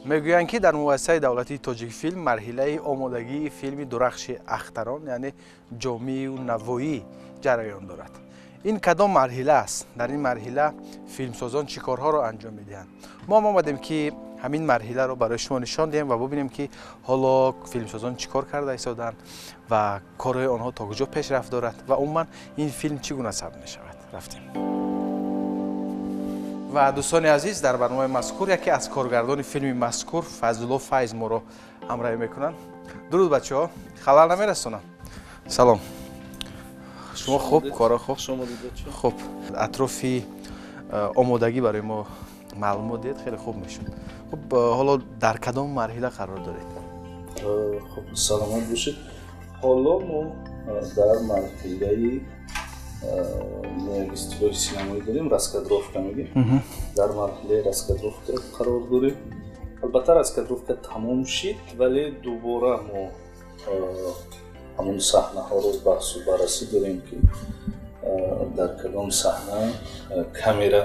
میگویند که در مؤسسه دولتی تاجیک فیلم مرحله آمادگی فیلم درخش اختران یعنی جامی و نوایی جریان دارد. این کدام مرحله است؟ در این مرحله فیلمسازان چه کارها را انجام میدهند؟ ما آمدیم که همین مرحله را برای شما نشان دهیم و ببینیم که حالا فیلمسازان چه کار کرده ایستادند و کارهای آنها تا کجا پیشرفت دارد و عموما این فیلم چگونه ثبت می شود. رفتیم. و دوستان عزیز در برنامه مذکور یکی از کارگردان فیلم مذکور فضلالله فیض ما را همراهی میکنند. درود بچه‌ها، خبر نمیرسونم. سلام. شما خوب؟ کارا خوب؟ شما دیدید؟ خوب. اطرافی آمادگی برای ما معلومات دید خیلی خوب میشد. خب حالا در کدام مرحله قرار دارید؟ خب سلامت باشید. حالا ما در مرحله یک استودیوی سینمایی داریم، راسکادروفکا میگیم. در مرحله راسکادروفکا قرار داریم. البته راسکادروفکا تمام شد ولی دوباره ما همون صحنه ها رو بحث و بررسی داریم که در کدام صحنه کامera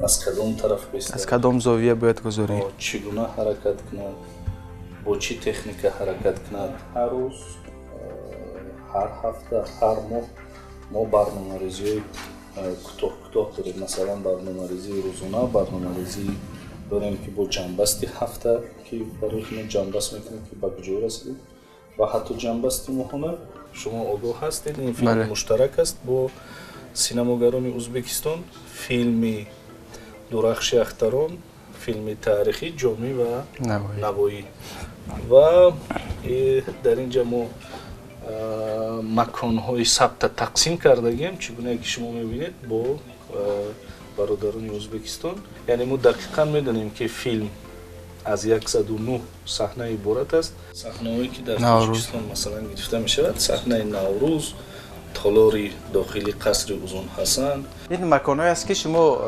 از کدام طرف بایسته، از کدام زاویه باید گذاریم، چگونه حرکت کند، با چه تکنیک حرکت کند. هر روز، هر هفته، هر ماه ما برنامه‌ریزی کوتاه داریم. مثلا برنامه‌ریزی روزانه، برنامه‌ریزی داریم که با جنبستی هفته که برای ما جنبست میکنیم که به کجا رسیدیم و حتی جنبستی مهمه. شما آگاه هستید این فیلم مشترک است با سینماگران ازبکستان، فیلم درخش اختران، فیلم تاریخی جامی و نوایی. و در اینجا ما مکان‌های ثبت تقسیم کردگیم چگونه که شما می‌بینید با برادران ازبکستان. یعنی ما دقیقاً می‌دانیم که فیلم از 109 صحنه عبارت است. صحنه‌هایی که در تاجیکستان مثلا گرفته می‌شود، صحنه نوروز، تالار داخلی قصر اوزون حسن. این مکان‌هایی است که شما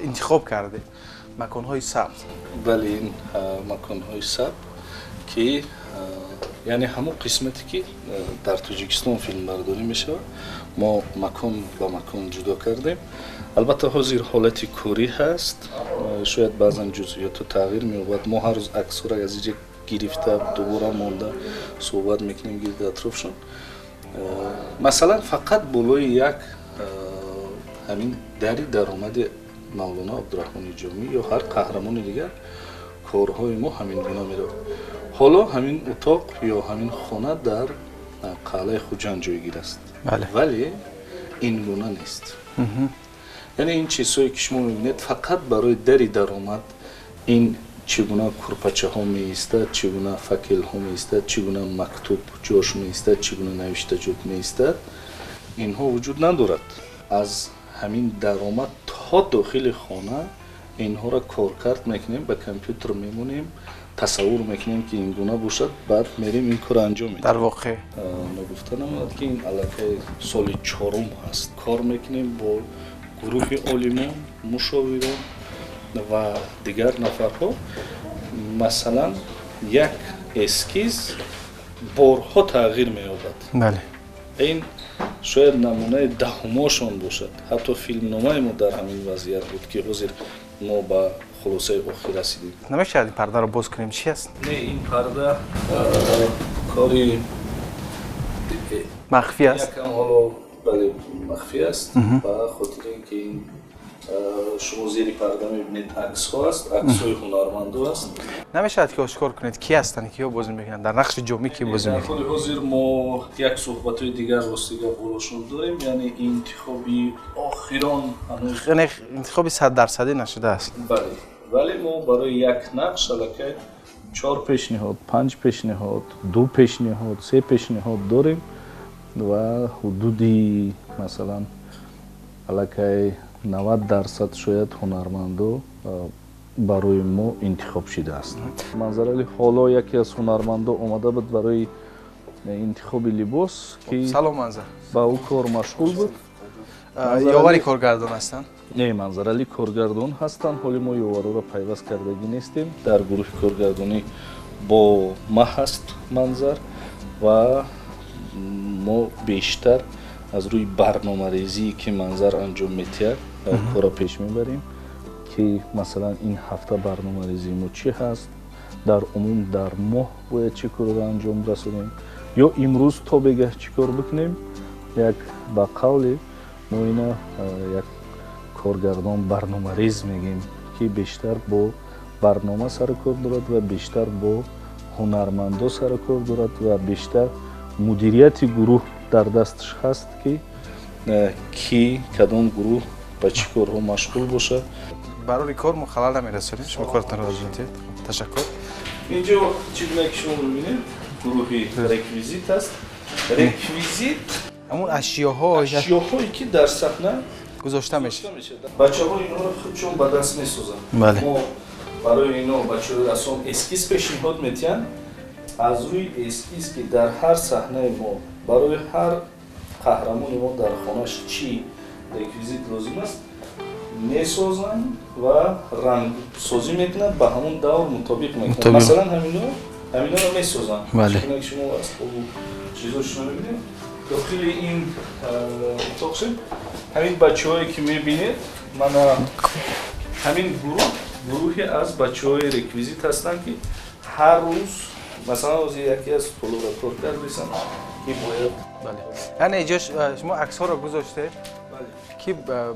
انتخاب کردید، مکان‌های ثبت. بله، این مکان‌های ثبت که یعنی همون قسمتی که در تاجیکستان فیلم برداری میشه ما مکان با مکان جدا کردیم. البته حاضر حالت کوری هست، شاید بعضا جزئیات رو تغییر می‌یابد. ما هر روز عکس را از اینجا گرفته دوباره مونده صحبت میکنیم گرد اطرافشون. مثلا فقط بالای یک همین دری درآمد مولانا عبدالرحمن جامی یا هر قهرمان دیگر کارهای ما همین گونه میره. حالا همین اتاق یا همین خانه در قلعه خوجند جایگیر است. ولی این گونه نیست. یعنی این چیزهایی که شما میبینید فقط برای دری درآمد، این چگونه کرپچه ها می ایستد، چگونه فکل ها می ایستد، چگونه مکتوب جاش می ایستد، چگونه نوشته جات می ایستد، اینها وجود ندارد. از همین درآمد تا داخل خانه اینها را کارکرد میکنیم، به کامپیوتر میمونیم، تصور میکنیم که این گونه باشد، بعد میریم این کار انجام میدیم. در واقع نگفته نماند که این علاقه سال 4 هست. کار میکنیم با گروه عالمان، مشاوران و دیگر نفرها. مثلا یک اسکیز بارها تغییر می‌یابد. بله. این شاید نمونه دهماشون باشد. حتی فیلمنامه ما در همین وضعیت بود که حاضر ما به خلاصه آخر رسیدیم. نمیشه این پرده رو باز کنیم؟ چی است؟ نه، این پرده کاری مخفی است. یکم حالا بله مخفی است. و خاطر اینکه این شما زیر پرده میبینید عکس ها است، عکس های هنرمندا است. نمیشه که آشکار کنید کی هستن، کیا بازی میکنن، در نقش جامی کی بازی میکنن؟ در حال حاضر ما یک صحبت های دیگر راستیگه بولاشون داریم، یعنی انتخابی آخران هنوز یعنی انتخابی 100% نشده است. بله، ولی ما برای یک نقش الکی 4 پیشنهاد، 5 پیشنهاد، 2 پیشنهاد، 3 پیشنهاد داریم و حدودی مثلا الکی 90% شاید هنرمندا برای ما انتخاب شده است. منظر حالا یکی از هنرمندا اومده بود برای انتخاب لباس که سلام منظر با او کار مشغول بود. یاوری کارگردان هستن؟ نه، منظر علی کارگردان هستن. حالی ما یاورا را پیوست کردگی نیستیم. در گروه کارگردانی با ما هست منظر و ما بیشتر از روی برنامه ریزی که منظر انجام میتید کارا پیش میبریم که مثلا این هفته برنامه ریزی ما چی هست، дар умум дар моҳ бояд чӣ корро анҷом расонем ё имрӯз то бегаҳ чӣ кор бикунем. Як ба қавле мо ина як коргардон барномариз мегӯем ки бештар бо барнома сару кор дорад ва бештар бо ҳунармандо сару кор дорад ва бештар мудирияти гурӯҳ дар дасташ ҳаст ки кадом гурӯҳ ба чӣ корҳо машғул бошад. барои кор мо халал намерасонем. шумо кортонро аҷонтед. ташаккур. инҷо чӣ гуна ки шумо мебинед гурӯҳи реквизит аст. реквизит ҳамун ашёҳое ки дар саҳна гузошта мешавад. бачаҳо инҳоро худшон ба даст месозанд. мо барои ино бачаҳои расом эскиз пешниҳод метиҳанд. аз рӯи эскиз ки дар ҳар саҳнаи мо барои ҳар қаҳрамони мо дар хонаш чӣ реквизит лозим аст месозанд ва рангсозӣ мекунанд, ба ҳамон давр мутобиқ мекунанд. масалан ҳаминоро месозанд. шумо аз чизо шумо мебинед дохили ин утоқ шед ҳамин бачаҳое ки мебинед мана ҳамин гурӯҳи аз бачаҳои реквизит ҳастанд ки ҳар рӯз масалан ози яке аз толора кор кардесам ки бояд яъне инҷо шумо аксҳоро гузоштед ки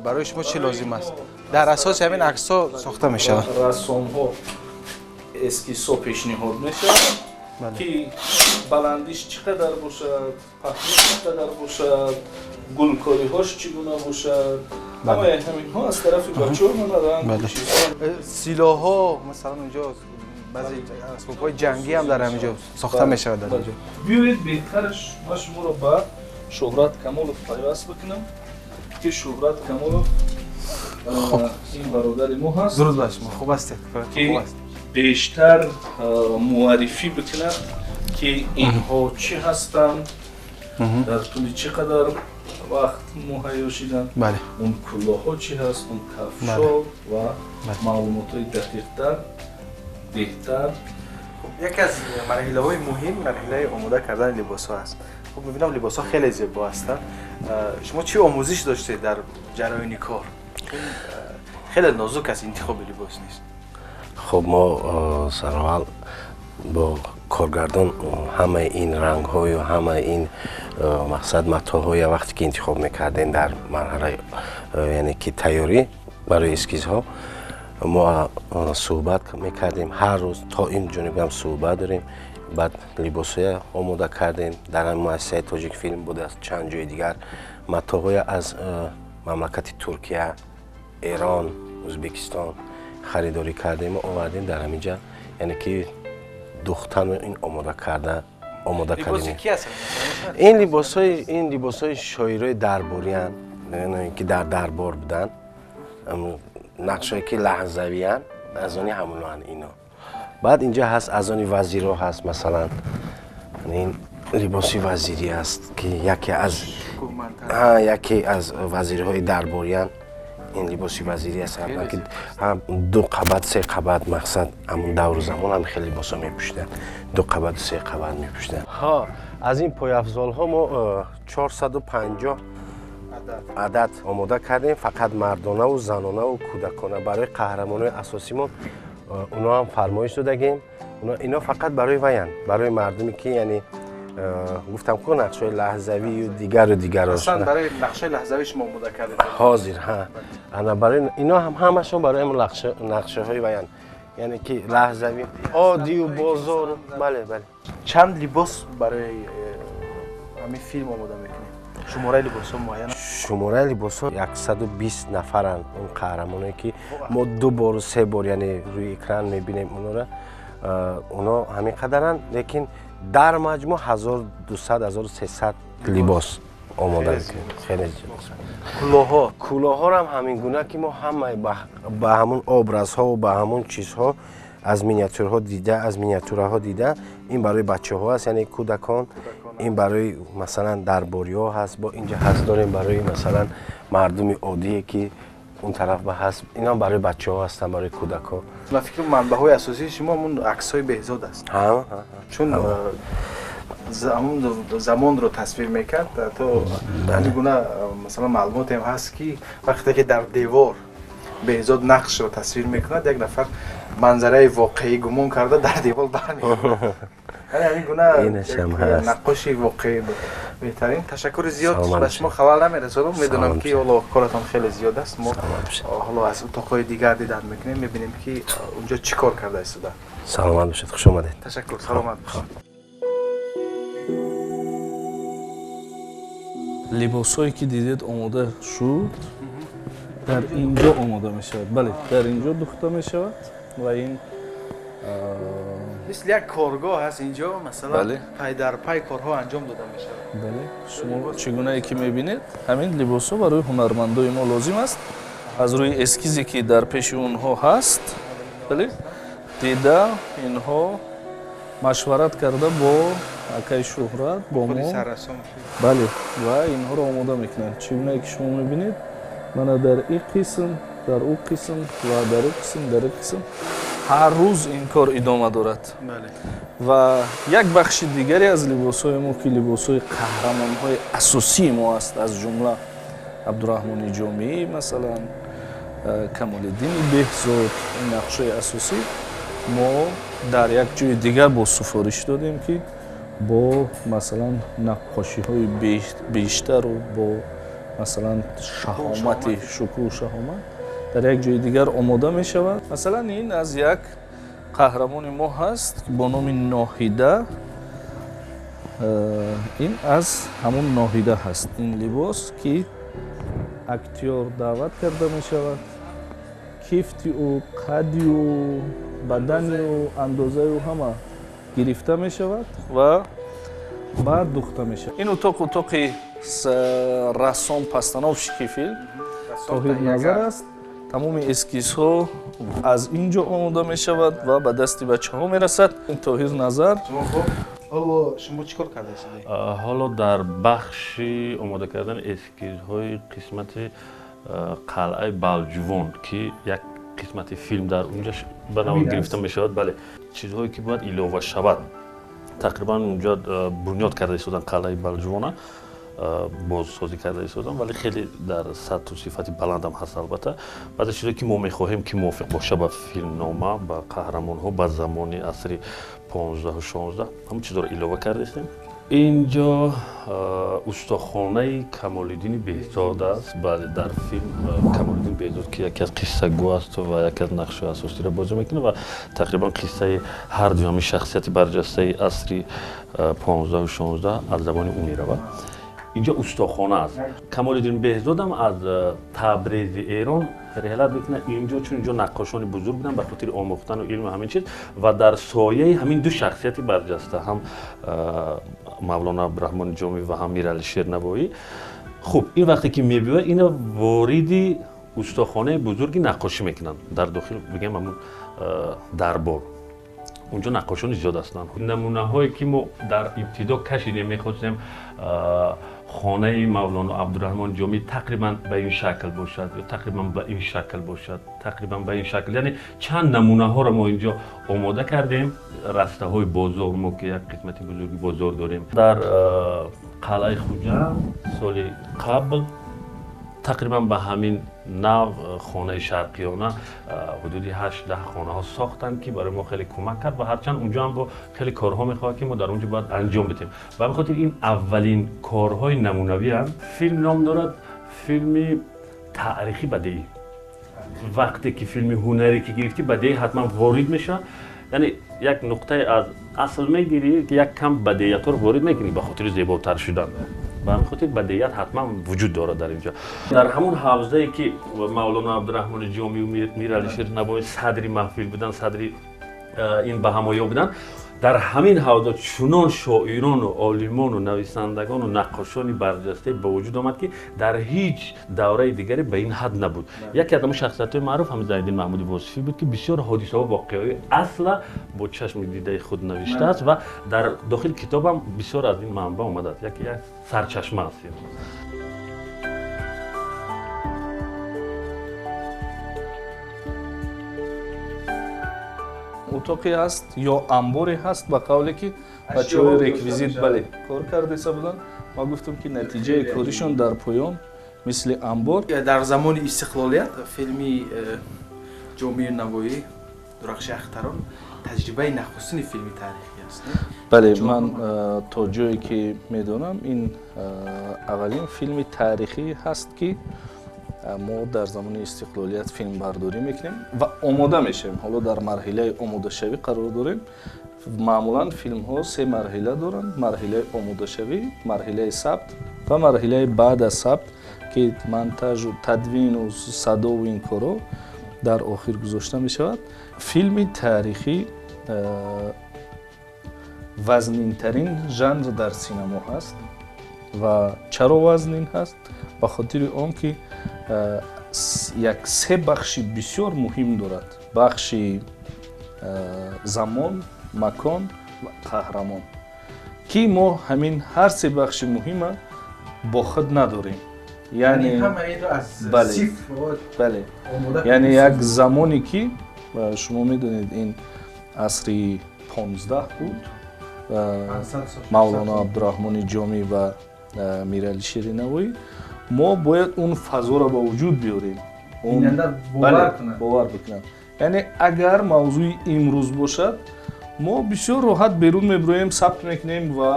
барои шумо чӣ лозим аст. дар асоси ҳамин аксҳо сохта мешавад. рассомҳо эскизҳо пешниҳод мешавад ки баландиш чӣ қадар бошад, паҳнош чӣ қадар бошад, гулкориҳош чӣ гуна бошад. ҳамаи ҳаминҳо аз тарафи бачаҳо мана силоҳо масалан инҷо баъзе асбобҳои ҷангӣ ҳам дар ҳаминҷо сохта мешавад. дар инҷо биёед беҳтараш ман шуморо ба Шӯҳрат Камолов пайваст бикунам ки Шӯҳрат Камолов ин бародари мо ҳаст. дуруд ба шумо. хуб ҳастед? ки бештар муаррифӣ бикунад ки инҳо чӣ ҳастанд, дар тӯли чӣ қадар вақт муҳайё шиданд, он кӯлоҳо чӣ ҳаст, он кафшо ва маълумотҳои дақиқтар беҳтар. яке аз марҳилаҳои муҳим марҳилаи омода кардани либосҳо аст. хуб мебинам либосҳо хеле зебо ҳастанд. шумо чӣ омӯзиш доштед дар ҷараёни кор? хеле нозук аст интихоби либос нест. خب ما سرحال با کارگردان همه این رنگ های و همه این مقصد متاهای وقتی که انتخاب میکردیم در مرحله یعنی که تیاری برای اسکیز ها ما صحبت میکردیم هر روز تا این جانب هم صحبت داریم. بعد لباس های آماده کردیم در این مؤسسه تاجیک فیلم بوده است چند جای دیگر متاهای از مملکت ترکیه، ایران، ازبکستان خریداری کردیم و آوردیم در همینجا یعنی که دختن این آماده کردیم. این لباس های شاعرای درباریان یعنی که در دربار بودن نقشایی که لحظوی ان از آنی همونان اینا. بعد اینجا هست از آنی وزیرها هست مثلا این لباسی وزیری است که یکی از وزیرهای درباریان این لباسی وزیری است که هم 2 قبط 3 قبط مقصد همون دور زمان هم خیلی لباسا میپوشیدن 2 قبط و 3 قبط میپوشیدن. از این پای افضال ها ما 450 عدد آماده کردیم فقط مردانه و زنانه و کودکانه برای قهرمانای اساسی ما اونا هم فرمایش دادیم. اینا فقط برای وین برای مردمی که یعنی گفتم که نقشه لحظوی و دیگر اصلا برای نقشه لحظوی شما آماده کردید حاضر انا برای اینا هم همشون برای نقشه های بیان یعنی که لحظوی عادی و بازار. بله چند لباس برای همین فیلم آماده میکنید؟ شماره لباس ها معین؟ شماره لباس ها 120 نفرن اون قهرمانایی که ما 2 بار و 3 بار یعنی روی اکران میبینیم اونا همین قدرن لیکن در مجموع 1200 1300 لباس آماده میکنیم. خیلی کلاها هم همین گونه که ما همه با همون ابرازها و با همون چیزها از مینیاتورها دیده از مینیاتورها دیده این برای بچه‌ها است یعنی کودکان این برای مثلا درباری‌ها هست با اینجا هست داریم برای مثلا مردم عادی که اون طرف به هست اینا برای بچه‌ها هستن برای کودکان. من فکر منبع‌های اساسی شما همون عکس‌های بهزاد است. چون زمان رو تصویر میکرد تو میگونه مثلا معلومات هم هست که وقتی که در دیوار بهزاد نقش رو تصویر میکند، یک نفر منظره واقعی گمان کرده در دیوار برمی‌آورد. یعنی همین گونه نقاشی واقعی بهترین. تشکر زیاد به شما خبر نمیرسونم، میدونم که حالا کارتان خیلی زیاد است. ما حالا از اتاق‌های دیگر دیدن میکنیم، میبینیم که اونجا چیکار کرده است. سلامت باشید، خوش آمدید. تشکر، سلامت باشید. لباسایی که دیدید آماده شد در اینجا آماده می شود. بله، در اینجا دوخته می شود و این مثل یک کارگاه هست اینجا، مثلا پای در پای کارها انجام داده می شود. بله، شما چگونه ای که می بینید همین لباس ها برای هنرمندای ما لازم است. از روی اسکیزی که در پیش اونها هست، بله، دیده اینها مشورت کرده با اکای شهرت با ما، بله، و اینها رو آماده میکنن. چگونه که شما میبینید من در این قسم، در اون قسم و در این قسم، در این قسم هر روز این کار ادامه دارد. بله. و یک بخش دیگری از لباس‌های ما که لباس‌های قهرمان‌های اساسی ما است، از جمله عبدالرحمن جامی، مثلا کمال‌الدین بهزاد، این نقش‌های اساسی ما در یک جای دیگر با سفارش دادیم که با مثلا نقاشی‌های بیشتر و با مثلا شهامت، شکوه و شهامت در یک جای دیگر آماده می شود. مثلا این از یک قهرمان ما هست با نام ناهیده. این از همون ناهیده هست. این لباس که اکتیور دعوت کرده می شود، کیفتی و قدی و بدنی و اندازه و همه گرفته می شود و بعد دوخته می شود. این اتاق رسام پستانوف شکیفیل طاهر نظر است. تمام اسکیس ها از اینجا آماده می شود و به دست بچه ها می رسد. این طاهر نظر. شما چیکار کرده اید؟ حالا در بخش آماده کردن اسکیز های قسمت قلعه بلجوان که یک قسمت فیلم در اونجا به نام گرفته می شود. بله، چیزهایی که باید ایلوه شود. تقریبا اونجا بنیاد کرده ایستادن قلعه بلجوان، بازسازی کرده ایستادن، ولی خیلی در سطح و صفت بلند هم هست. البته بعد چیزایی که ما میخواهیم که موافق باشه با فیلم نامه، با قهرمان ها، با زمان عصر 15 و 16 همون چیزا رو ایلوه کرده استیم. اینجا استخوانه کمال‌الدین بهزاد است. بله، در فیلم کمال‌الدین بهزاد که یکی از قصه گو است و یکی از نقش اساسی را بازی میکنه و تقریبا قصه هر دومی شخصیت برجسته عصر 15 و 16 از زبان او میرود. اینجا استخوانه است. کمال‌الدین بهزاد هم از تبریز ایران رحلت میکنه اینجا، چون اینجا نقاشان بزرگ بودن به خاطر آموختن و علم و همین چیز و در سایه همین دو شخصیت برجسته، هم مولانا عبدالرحمن جامی و هم میرعلی شیرنوایی. خب این وقتی که میبینه اینا واردی استخوانه بزرگی نقاشی میکنن در داخل، بگم همون دربار. اونجا نقاشان زیاد هستن. نمونه هایی که ما در ابتدا کشیدیم میخواستیم خانه مولانا عبدالرحمن جامی تقریبا به این شکل باشد یا تقریبا به این شکل باشد، تقریبا به این شکل، یعنی چند نمونه ها را ما اینجا آماده کردیم. رسته های بازار ما که یک قسمت بزرگی بازار داریم در قلعه خوجند سال قبل تقریبا به همین نوع خانه شرقیانه حدودی 8-10 خانه ها ساختن که برای ما خیلی کمک کرد و هرچند اونجا هم با خیلی کارها میخواد که ما در اونجا باید انجام بدیم و به خاطر این اولین کارهای نمونوی هم فیلم نام دارد، فیلم تاریخی بدیعی. وقتی که فیلم هنری که گرفتی بدیعی حتما وارد میشه، یعنی یک نقطه از اصل میگیری که یک کم بدیعیت رو وارد میکنی به خاطر زیباتر شدن. به خاطر بدیعیت حتما وجود داره در اینجا. در همون حوزه‌ای که مولانا عبدالرحمن جامی و میرعلی شیرنوایی صدری محفل بودن، صدری این بهمایا بودن، در همین حوزه چنان شاعران و عالمان و نویسندگان و نقاشانی برجسته به وجود آمد که در هیچ دوره دیگری به این حد نبود. یکی از شخصیت‌های معروف هم زیدالدین محمودی واصفی بود که بسیار حادثه و واقعه‌های اصلا با چشم دیده خود نوشته است و در داخل کتابم بسیار از این منبع آمده است. یکی از سرچشمه است. اتاقی هست یا انباری هست به قولی که بچه‌های ریکویزیت بله کار کرده بودن. ما گفتم که نتیجه کارشون در پایان мисли амбор. дар замони истиқлолият филми ҷомеи навоӣ дурахши ахтарон таҷрибаи нахустини филми таърихӣ аст. бале ман то ҷое ки медонам ин аввалин филми таърихӣ ҳаст ки мо дар замони истиқлолият филмбардорӣ мекунем ва омода мешавем. ҳоло дар марҳилаи омодашавӣ қарор дорем. маъмулан филмҳо се марҳила доранд: марҳилаи омодашавӣ, марҳилаи сабт ва марҳилаи баъд аз сабт ки монтажу тадвину садову ин коро дар охир гузошта мешавад. филми таърихӣ вазнинтарин жанр дар синемо ҳаст. ва чаро вазнин ҳаст? ба хотири он ки як се бахши бисёр муҳим дорад: бахши замон, макон ва қаҳрамон, ки мо ҳамин ҳар се бахши муҳима бо худ надорем. яъне бале, яъне як замоне ки шумо медонед ин асри 15 буд, мавлоно абдураҳмони ҷомӣ ва мирали ширинавоӣ. мо бояд он фазоро ба вуҷуд биёрем, бовар бикунад. яъне агар мавзӯи имрӯз бошад, мо бисёр роҳат берун мебироем, сабт мекунем ва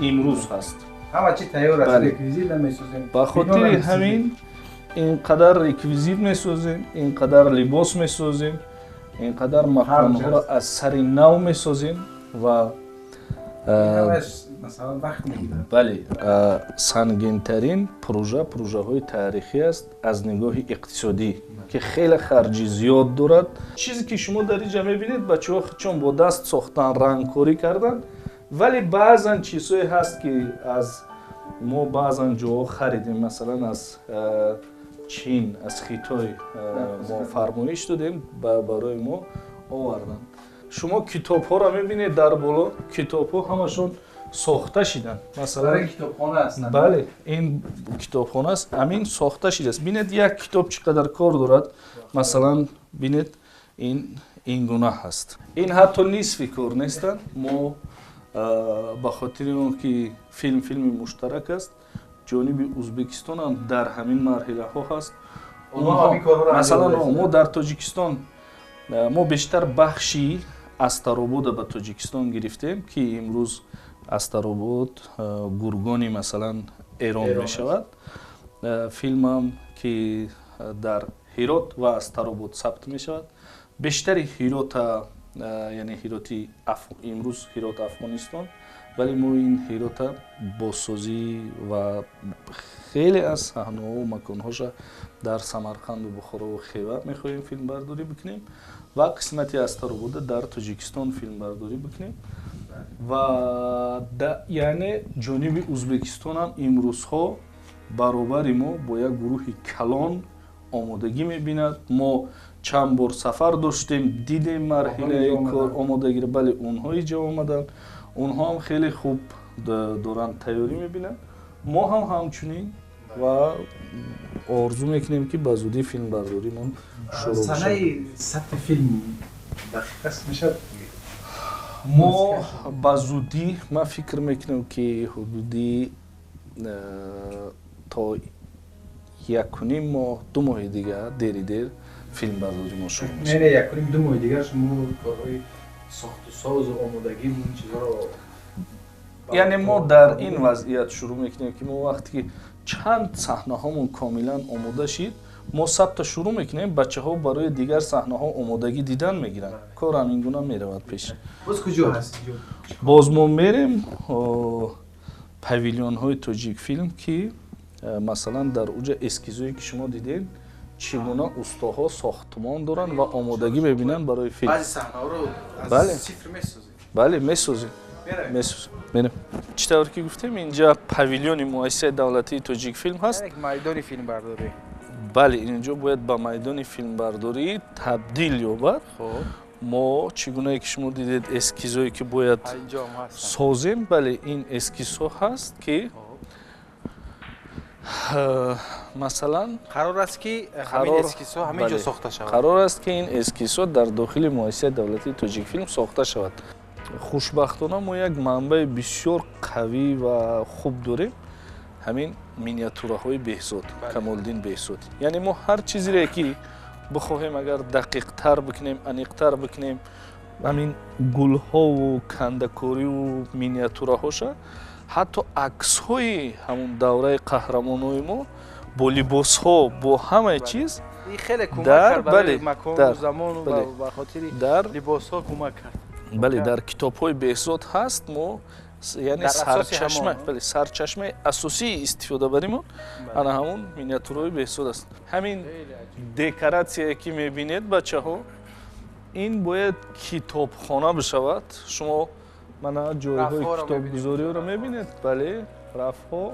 имрӯз ҳаст. ҳама чи тайёр аст, реквизит намесозем. ба хотири ҳамин инқадар реквизит месозем, инқадар либос месозем, инқадар маконҳоро аз сари нав месозем ва бале, сангинтарин пурӯжаҳои таърихӣ аст аз нигоҳи иқтисодӣ, ки хеле харҷи зиёд дорад. чизе ки шумо дар инҷа мебинед, бачаҳо худшон бо даст сохтан, рангкорӣ кардан, вале баъзан чизҳое ҳаст ки аз мо баъзан ҷоҳо харидем. Масалан аз чин, аз Хитой мо фармоиш додем, барои мо овардан. шумо китобҳоро мебинед дар боло, китобҳо ҳамашон сохта шиданд. Масалан китобхона аст. бале, ин китобхона аст. амин сохта шидааст. бинед як китоб чӣ қадар кор дорад. Масалан бинед ин гуна ҳаст. ин ҳатто нисфи кор нестанд. мо ба хотири он ки филми муштарак аст, ҷониби Ӯзбекистон ҳам дар ҳамин марҳилаҳо ҳаст. масалан мо дар Тоҷикистон мо бештар бахши Астаробода ба Тоҷикистон гирифтем, ки имрӯз Астаробод гургони масалан Эрон мешавад. филмам ки дар Ҳирот ва Астаробод сабт мешавад. бештари Ҳирота, яъне Ҳироти имрӯз Ҳирот Афғонистон, вале мо ин Ҳирота босозӣ ва хеле аз саҳнаҳо маконҳоша дар Самарқанду Бухорову Хева мехоҳем филмбардорӣ бикунем ва қисмати Астаробода дар Тоҷикистон филмбардорӣ бикунем. ва яъне ҷониби Ӯзбекистон ҳам имрӯзҳо баробари мо бо як гурӯҳи калон омодагӣ мебинад. мо чанд бор сафар доштем, дидем марҳилаи омодагиро. бале, онҳо иҷо омаданд, онҳо ҳам хеле хуб доранд тайёрӣ мебинанд. мо ҳам ҳамчунин ва орзу мекунем ки ба зудӣ филмбардоримон шурӯъ шавад. санаи сабти филм дақиқа мешавад. мо ба зудӣ ман фикр мекунам ки ҳудуди то 1.5 моҳ 2 моҳи дигар дери дер филмбардорӣ мо шурӯъ мешавад. не 1.5-2 моҳи дигар шумо корҳои сохту созу омодагӣ ин чизҳоро, яъне мо дар ин вазъият шурӯъ мекунем ки мо вақте ки чанд саҳнаҳомон комилан омода шид, мо сабта шурӯъ мекунем. бачаҳо барои дигар саҳнаҳо омодагӣ дидан мегиранд. кор ҳамин гуна меравад пеш. боз куҷо ҳаст? боз мо мерем павилионҳои Тоҷикфилм, ки масалан дар уҷа эскизое ки шумо дидед, чӣ гуна устоҳо сохтмон доранд ва омодагӣ мебинанд барои филм. баъзи саҳнаҳоро бале, аз сифр месозед. бале, месозем. мерем. чӣ тавр ки гуфтем, инҷа павилиони муассисаи давлатии Тоҷикфилм ҳаст. як майдони филмбардорӣ. бале, инҷо бояд ба майдони филмбардорӣ табдил ёбад. мо чӣ гунае ки шумо дидед эскизое ки бояд созем, бале, ин эскизҳо ҳаст ки масалан қарор аст ки ҳамин эскизҳо ҳамин ҷо сохта шавад. қарор аст ки ин эскизҳо дар дохили муассисаи давлатии Тоҷикфилм сохта шавад. хушбахтона мо як манбаи бисёр қавӣ ва хуб дорем. ҳамин миниатюраҳои беҳзод, Камолиддин Беҳзодӣ. Яъне мо ҳар чизере ки бихоҳем агар дақиқтар бикунем, аниқтар бикунем, ҳамин гулҳову кандакориву миниатюраҳоша, ҳатто аксҳои ҳамун давраи қаҳрамонои мо бо либосҳо, бо ҳамаи чиз خیلی کمک کرد برای مکان و زمان و به خاطر لباس ها کمک کرد. بله در کتاب های بهزاد هست ما یعنی سرچشمه اساسی استفاده بریم انا همون مینیاتورهای بهزاد است. همین دکوراسیایی که میبینید بچه ها این باید کتابخانه بشود. شما من جایهای کتابگذاری رو میبینید. بله رفها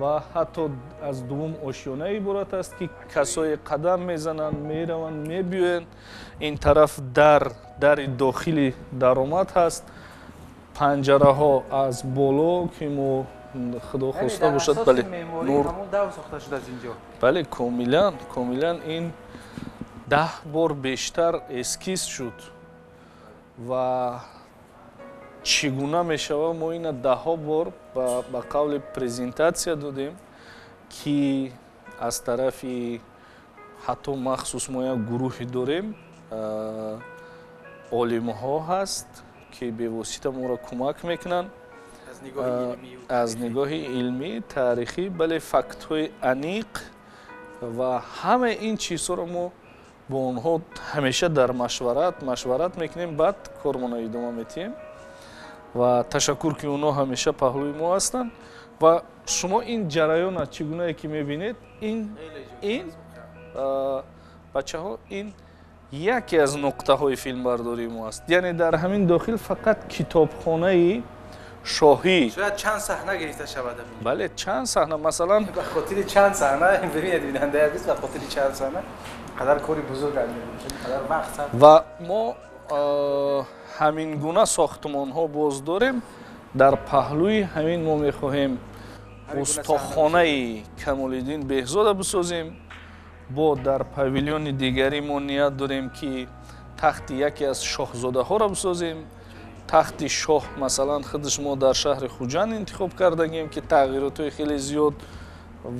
و حتی از دوم آشیانه عبارت است که کسای قدم میزنن میرون میبیوین. این طرف در داخلی درآمد هست. پنجره ها از بالا که ما خدا خواسته باشد بله نور همون دو ساخته شده از اینجا. بله کاملا این 10 بار بیشتر اسکیز شد و چگونه میشود ما این 10 بار با قول پرزنتاسیا دادیم که از طرفی حتی مخصوص ما یک گروهی داریم عالم ها هست که به واسطه ما را کمک میکنن از نگاه علمی تاریخی بله فکت های انیق و همه این چیزها را ما با اونها همیشه در مشورت میکنیم بعد کارمون را ادامه میدیم و تشکر که اونها همیشه پهلوی ما هستند و شما این جریان چگونه که میبینید این بچه ها این یکی از نقطه های فیلم برداری ما است. یعنی در همین داخل فقط کتابخانه شاهی شاید چند صحنه گرفته شود. بله چند صحنه مثلا به خاطر چند صحنه ببینید بیننده عزیز به خاطر چند صحنه قدر کاری بزرگ انجام میشه قدر وقت و ما همین گونه ساختمان ها باز داریم. در پهلوی همین ما میخواهیم استاخانه کمال‌الدین بهزاد بسازیم. با در پاویلیون دیگری ما نیت داریم که تخت یکی از شاهزاده ها را بسازیم. تخت شاه مثلا خودش ما در شهر خوجند انتخاب کردگیم که تغییرات خیلی زیاد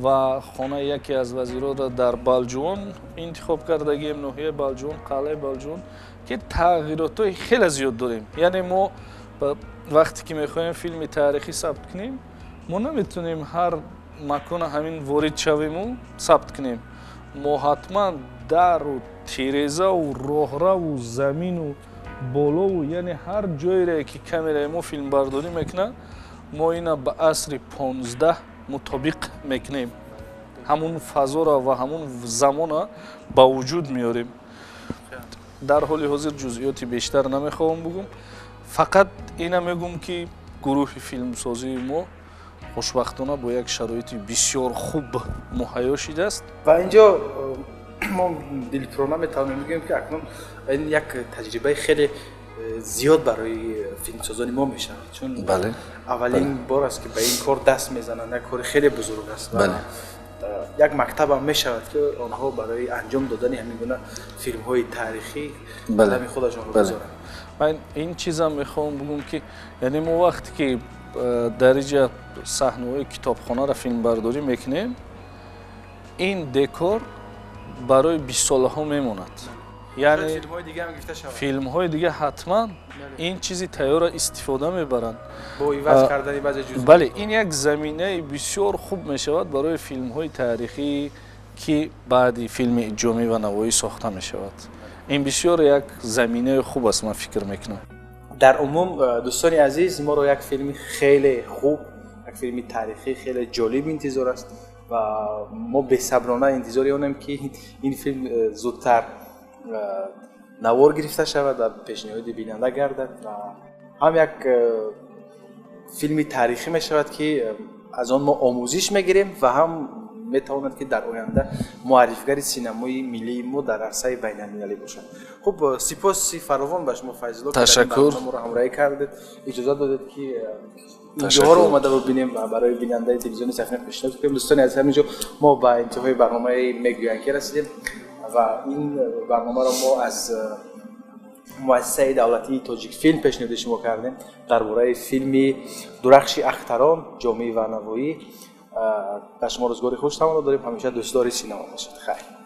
و خانه یکی از وزیران را در بلجوان انتخاب کردگیم، ناحیه بلجوان، قلعه بلجوان که تغییرات خیلی زیاد داریم. یعنی ما وقتی که میخوایم فیلم تاریخی ثبت کنیم ما نمیتونیم هر مکان همین وارد شویم و ثبت کنیم. ما حتما در و تیریزه و راهرو و زمین و بالا و یعنی هر جایی را که کامرای ما فیلم برداری میکنه ما اینا به عصر 15 مطابق میکنیم. همون فضا را و همون زمان را با وجود میاریم. در حال حاضر جزئیات بیشتر نمیخوام بگم. فقط اینا میگم که گروه فیلم سازی ما خوشبختانه با یک شرایط بسیار خوب مهیا شده است و اینجا ما دلپرانه میتونیم بگیم که اکنون این یک تجربه خیلی زیاد برای فیلمسازان ما میشه چون بله اولین بار است که به این کار دست میزنن. یک کار خیلی بزرگ است. بله یک مکتب هم میشود که آنها برای انجام دادن همین گونه فیلم های تاریخی قدم خودشان رو بذارن. من این چیزا میخوام بگم که یعنی ما وقتی که در اینجا صحنه‌های کتابخانه را فیلم برداری میکنیم این دکور برای 20 ساله ها میماند. یعنی فیلم های دیگه حتما این چیزی تیار استفاده میبرن با عوض کردن بعضی جزئیات. بله این یک زمینه بسیار خوب میشود برای فیلم های تاریخی که بعدی فیلم جامی و نوایی ساخته میشود. این بسیار یک زمینه خوب است من فکر میکنم. در عموم دوستان عزیز ما رو یک فیلم خیلی خوب، یک فیلم تاریخی خیلی جالب انتظار است و ما بی‌صبرانه انتظار اونیم که این فیلم زودتر نوار گرفته شود و پیشنهاد بیننده گردد و هم یک فیلم تاریخی می شود که از آن ما آموزش میگیریم و هم میتواند که در آینده معرفیگر سینمای ملی ما در عرصه بین المللی باشد. خب سپاس فراوان به شما فیض الله، تشکر. ما رو همراهی کردید، اجازه دادید که اینجا رو اومده ببینیم و برای بیننده تلویزیون صفحه پیشنهاد کنیم. دوستان از همینجا ما به انتهای برنامه میگویانکی رسیدیم و این برنامه را ما از مؤسسه دولتی تاجیک فیلم پیشنهاد شما کردیم درباره فیلم درخش اختران جامی و نوایی در شما روزگاری خوش تمام داریم، همیشه دوستدار سینما باشید. خیر.